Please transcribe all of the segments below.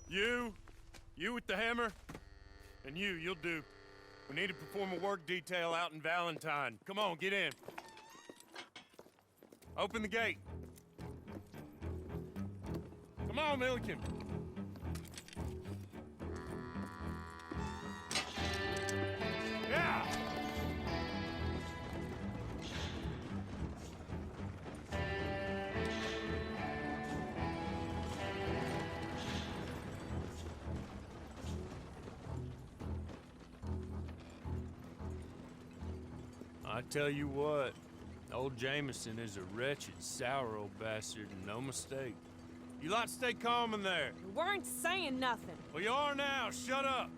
You with the hammer, and you'll do. We need to perform a work detail out in Valentine. Come on, get in. Open the gate. Come on, Milliken. Yeah! I tell you what, old Jameson is a wretched, sour old bastard, and no mistake. You lot stay calm in there. We weren't saying nothing. Well, you are now. Shut up.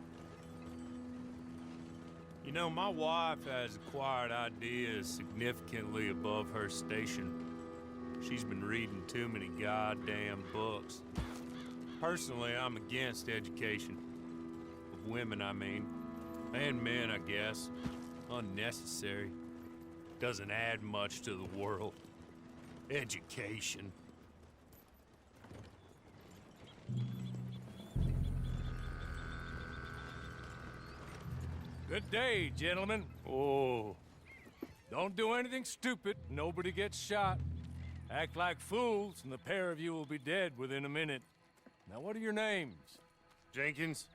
You know, my wife has acquired ideas significantly above her station. She's been reading too many goddamn books. Personally, I'm against education. Of women, I mean. And men, I guess. Unnecessary. Doesn't add much to the world. Education. Good day, gentlemen. Oh. Don't do anything stupid. Nobody gets shot. Act like fools, and the pair of you will be dead within a minute. Now, what are your names? Jenkins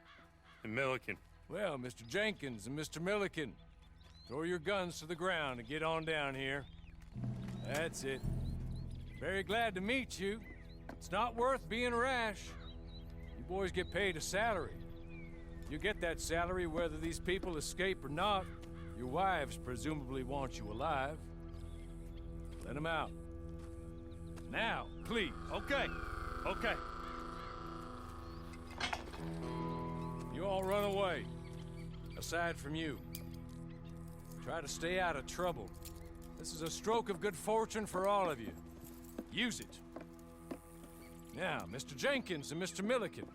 and Milliken. Well, Mr. Jenkins and Mr. Milliken, throw your guns to the ground and get on down here. That's it. Very glad to meet you. It's not worth being rash. You boys get paid a salary. You get that salary whether these people escape or not. Your wives presumably want you alive. Let them out. Now, please. Okay. Okay. You all run away. Aside from you. Try to stay out of trouble. This is a stroke of good fortune for all of you. Use it. Now, Mr. Jenkins and Mr. Milliken,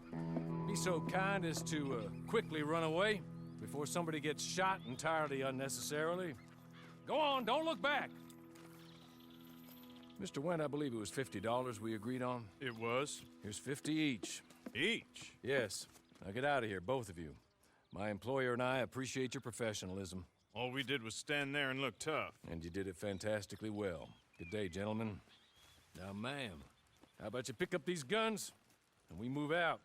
be so kind as to quickly run away before somebody gets shot entirely unnecessarily. Go on, don't look back. Mr. Wendt, I believe it was $50 we agreed on. It was. Here's 50 each. Each? Yes. Now get out of here, both of you. My employer and I appreciate your professionalism. All we did was stand there and look tough. And you did it fantastically well. Good day, gentlemen. Now, ma'am, how about you pick up these guns and we move out?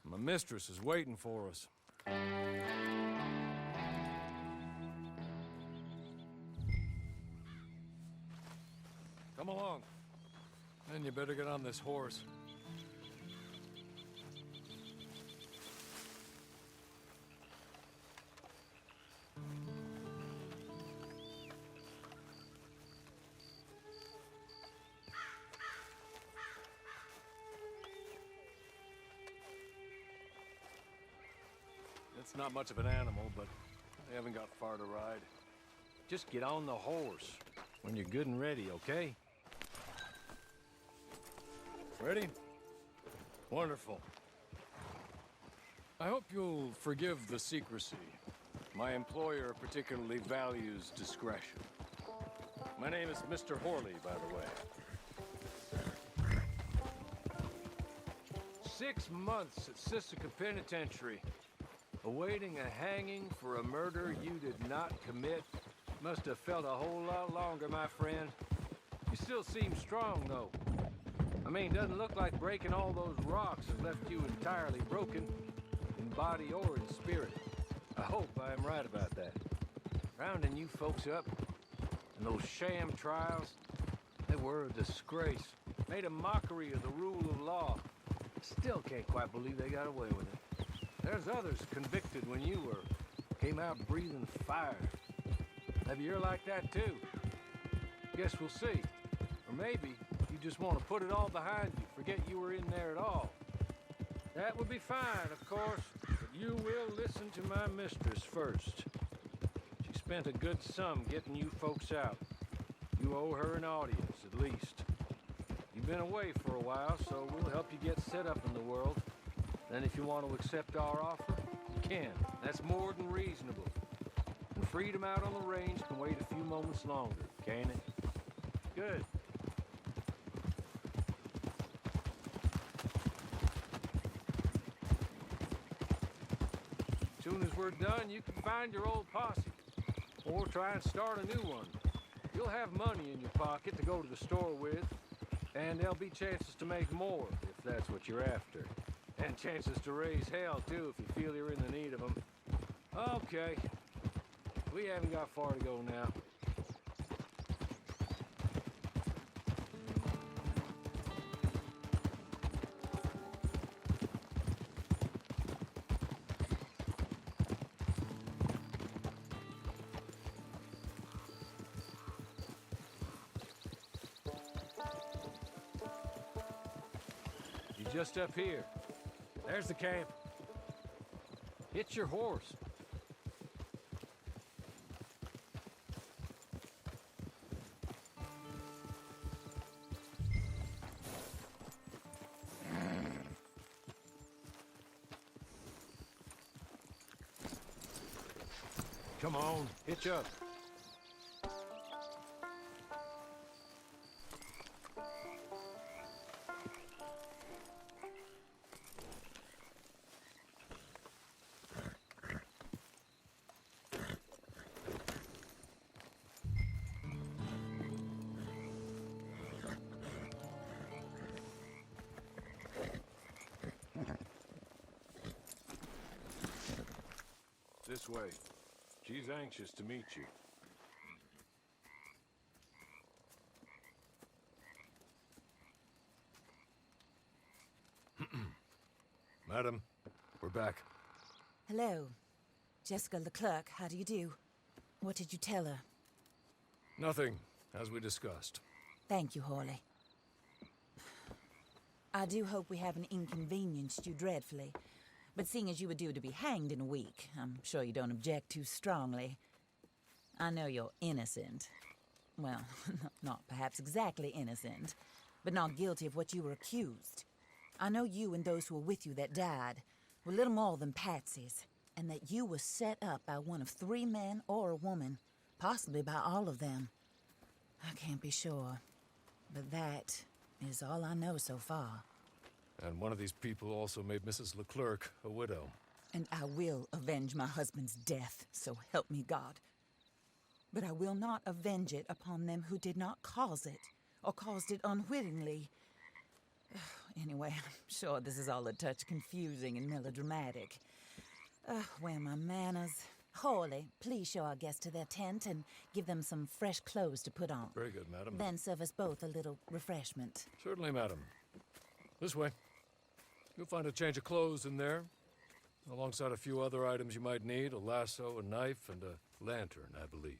My mistress is waiting for us. Come along. Then you better get on this horse. It's not much of an animal, but they haven't got far to ride. Just get on the horse when you're good and ready, okay? Ready? Wonderful. I hope you'll forgive the secrecy. My employer particularly values discretion. My name is Mr. Horley, by the way. 6 months at Sisika Penitentiary. Awaiting a hanging for a murder you did not commit. Must have felt a whole lot longer, my friend. You still seem strong, though. I mean, doesn't look like breaking all those rocks has left you entirely broken, in body or in spirit. I hope I am right about that. Rounding you folks up, and those sham trials, they were a disgrace. Made a mockery of the rule of law. Still can't quite believe they got away with it. There's others convicted when you were. Came out breathing fire. Maybe you're like that too. Guess we'll see. Or maybe you just want to put it all behind you, forget you were in there at all. That would be fine, of course, but you will listen to my mistress first. She spent a good sum getting you folks out. You owe her an audience, at least. You've been away for a while, so we'll help you get set up in the world. Then if you want to accept our offer, you can. That's more than reasonable. And freedom out on the range can wait a few moments longer, can't it? Good. we're done, you can find your old posse. Or try and start a new one. You'll have money in your pocket to go to the store with, and there'll be chances to make more, if that's what you're after. And chances to raise hell, too, if you feel you're in the need of them. Okay. We haven't got far to go now. You're just up here. There's the camp. Hitch your horse. Come on, hitch up. This way. She's anxious to meet you. Madam, we're back. Hello. Jessica Leclerc, how do you do? What did you tell her? Nothing, as we discussed. Thank you, Hawley. I do hope we haven't inconvenienced you dreadfully. But seeing as you were due to be hanged in a week, I'm sure you don't object too strongly. I know you're innocent. Well, not perhaps exactly innocent, but not guilty of what you were accused. I know you and those who were with you that died were little more than patsies, and that you were set up by one of 3 men or a woman, possibly by all of them. I can't be sure, but that is all I know so far. And one of these people also made Mrs. Leclerc a widow. And I will avenge my husband's death, so help me God. But I will not avenge it upon them who did not cause it, or caused it unwittingly. Anyway, I'm sure this is all a touch confusing and melodramatic. Where are my manners? Hawley, please show our guests to their tent and give them some fresh clothes to put on. Very good, madam. Then serve us both a little refreshment. Certainly, madam. This way. You'll find a change of clothes in there, alongside a few other items you might need, a lasso, a knife, and a lantern, I believe.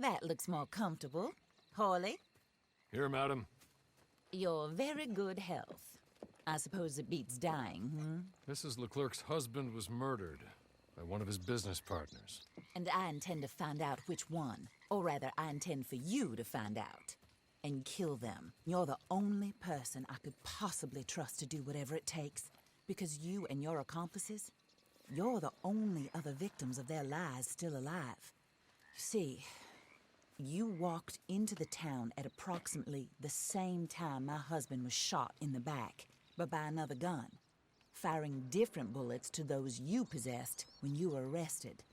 That looks more comfortable. Hawley, Here, madam. your very good health. I suppose it beats dying, Mrs. Leclerc's husband was murdered by one of his business partners. And I intend to find out which one. Or rather, I intend for you to find out. And kill them. You're the only person I could possibly trust to do whatever it takes. Because you and your accomplices, you're the only other victims of their lies still alive. You see, you walked into the town at approximately the same time my husband was shot in the back, but by another gun, firing different bullets to those you possessed when you were arrested.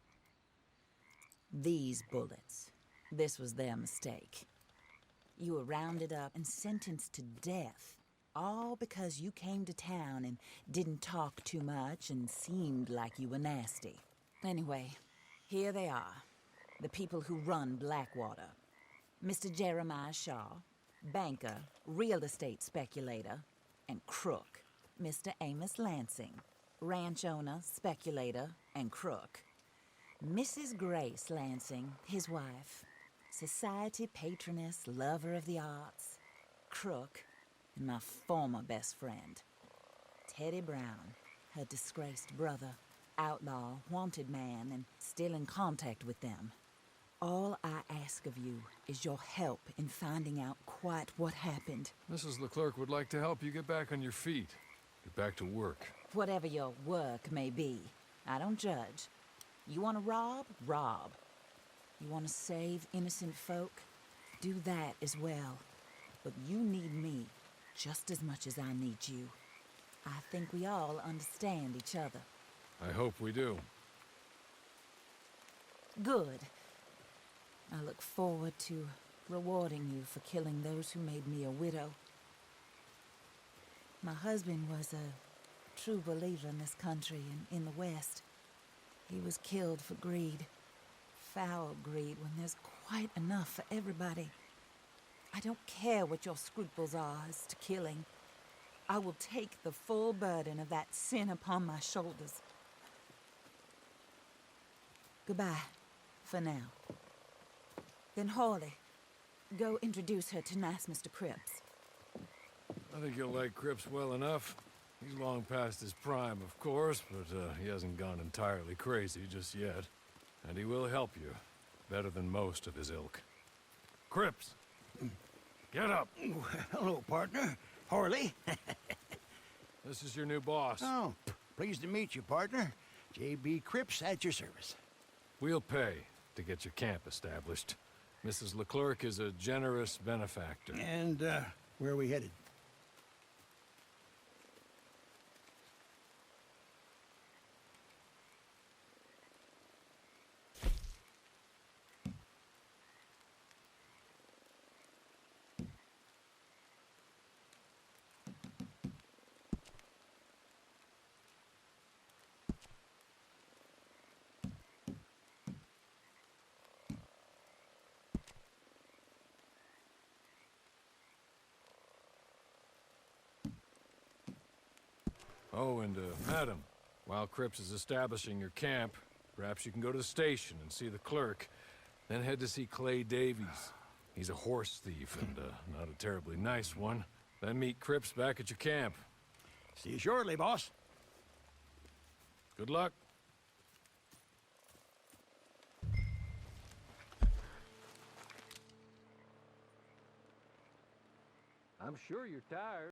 These bullets, this was their mistake. You were rounded up and sentenced to death, all because you came to town and didn't talk too much and seemed like you were nasty. Anyway, here they are, the people who run Blackwater. Mr. Jeremiah Shaw, banker, real estate speculator, and crook. Mr. Amos Lansing, ranch owner, speculator, and crook. Mrs. Grace Lansing, his wife, society patroness, lover of the arts, crook, and my former best friend, Teddy Brown, her disgraced brother, outlaw, wanted man, and still in contact with them. All I ask of you is your help in finding out quite what happened. Mrs. Leclerc would like to help you get back on your feet. Get back to work. Whatever your work may be, I don't judge. You want to rob? Rob. You want to save innocent folk? Do that as well. But you need me just as much as I need you. I think we all understand each other. I hope we do. Good. I look forward to rewarding you for killing those who made me a widow. My husband was a true believer in this country and in the West. He was killed for greed. Foul greed when there's quite enough for everybody. I don't care what your scruples are as to killing. I will take the full burden of that sin upon my shoulders. Goodbye, for now. Then Hawley, go introduce her to nice Mr. Cripps. I think you'll like Cripps well enough. He's long past his prime, of course, but he hasn't gone entirely crazy just yet. And he will help you, better than most of his ilk. Cripps! Get up! Hello, partner. Hawley. This is your new boss. Oh, pleased to meet you, partner. J.B. Cripps at your service. We'll pay to get your camp established. Mrs. Leclerc is a generous benefactor. And, where are we headed? Oh, and, madam, while Cripps is establishing your camp, perhaps you can go to the station and see the clerk, then head to see Clay Davies. He's a horse thief and, not a terribly nice one. Then meet Cripps back at your camp. See you shortly, boss. Good luck. I'm sure you're tired.